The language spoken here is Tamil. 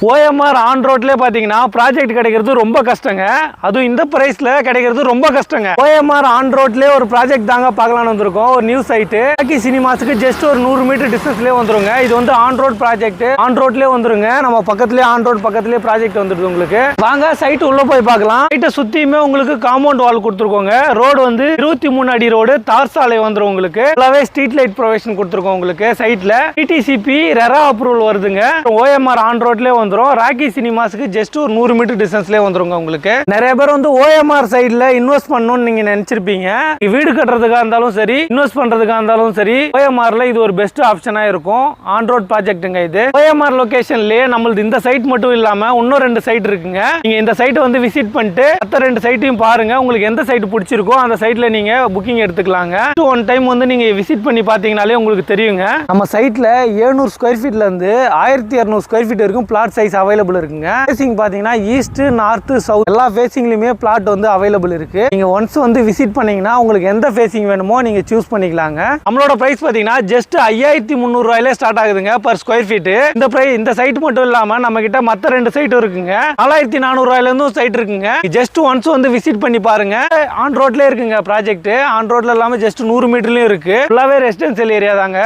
OMR ஆன் ரோட்லயே பாத்தீங்கன்னா ப்ராஜெக்ட் கிடைக்கிறது ரொம்ப கஷ்டங்க. அதுவும் இந்த பிரைஸ்ல கிடைக்கிறது ரொம்ப கஷ்டங்க. OMR ஆன் ரோட்லயே ஒரு ப்ராஜெக்ட் தாங்க பார்க்கலாம்னு வந்திருக்கோம். ஒரு நியூ சைட் ராக்கி சினிமாஸ்க்கு ஜஸ்ட் ஒரு 100 மீட்டர் டிஸ்டன்ஸ்லயே வந்துருங்க. இது வந்து ஆன் ரோட் ப்ராஜெக்ட். ஆன் ரோட்லயே வந்துருங்க. நம்ம பக்கத்துலயே ஆன் ரோட் பக்கத்துலயே ப்ராஜெக்ட் வந்துருது உங்களுக்கு. வாங்க சைட் உள்ள போய் பார்க்கலாம். சைட்டை சுத்தியுமே உங்களுக்கு காம்பவுண்ட் வால் கொடுத்துருக்கோங்க. ரோடு வந்து 23 அடி ரோடு, தார் சாலை வந்துரும் உங்களுக்கு. ஃபுல்லாவே ஸ்ட்ரீட் லைட் ப்ரொவிஷன் கொடுத்துருக்கோம் உங்களுக்கு. சைட்ல டிடிசிபி ரெரா அப்ரூவல் வருதுங்க. OMR ஆன் ரோட்லயே ராக்கி சினிமாஸ்க்கு ஜஸ்ட் ஒரு 100 மீட்டர் டிஸ்டன்ஸ்லயே வந்துருங்க உங்களுக்கு. நிறைய பேர் வந்து OMR சைடுல இன்வெஸ்ட் பண்ணணும்னு நீங்க நினைச்சிருப்பீங்க. வீடு கட்டுறதுக்கா இருந்தாலும் சரி, இன்வெஸ்ட் பண்றதுக்கா இருந்தாலும் சரி, OMRல இது ஒரு பெஸ்ட் ஆப்ஷனா இருக்கும். ஆன் ரோட் ப்ராஜெக்ட்டுங்க இது. OMR லொகேஷன்லயே நம்மளுது இந்த சைட் மட்டும் இல்லாம இன்னும் 2 சைட் இருக்குங்க. நீங்க இந்த சைட் வந்து விசிட் பண்ணிட்டு மத்த 2 சைட்டையும் பாருங்க. உங்களுக்கு எந்த சைட் பிடிச்சிருக்கோ அந்த சைட்ல நீங்க புக்கிங் எடுத்துக்கலாங்க. ஒன் டைம் வந்து நீங்க விசிட் பண்ணி பாத்தீங்கன்னாலே உங்களுக்கு தெரியுங்க. நம்ம சைட்ல 700 ஸ்கொயர் ஃபீட்ல இருந்து 1200 ஸ்கொயர் ஃபீட் வரைக்கும் பிளாட் சைஸ் அவைலபிள் இருக்குங்க. ஃபேசிங் பாத்தீங்கன்னா ஈஸ்ட், நார்த், சவுத் எல்லா ஃபேசிங்லயுமே பிளாட் வந்து அவைலபிள் இருக்கு. நீங்க ஒன்ஸ் வந்து விசிட் பண்ணீங்கன்னா உங்களுக்கு எந்த ஃபேசிங் வேணுமோ நீங்க சூஸ் பண்ணிக்கலாங்க. நம்மளோட பிரைஸ் பாத்தீங்கன்னா ஜஸ்ட் 5300 ரூபாயிலே ஸ்டார்ட் ஆகுதுங்க பர் ஸ்கொயர் ஃபீட். இந்த சைட் மட்டும் இல்லாம நம்ம கிட்ட மத்த 2 சைட் இருக்குங்க. 4400 ரூபாயில இருந்தும் சைட் இருக்குங்க. ஜஸ்ட் ஒன்ஸ் வந்து விசிட் பண்ணி பாருங்க. ஆன் ரோட்ல இருக்குங்க ப்ராஜெக்ட். ஆன் ரோட்ல இல்லாம ஜஸ்ட் 100 மீட்டர்லயும் இருக்கு. ஃபுல்லாவே ரெசிடென்சியல் ஏரியா தாங்க.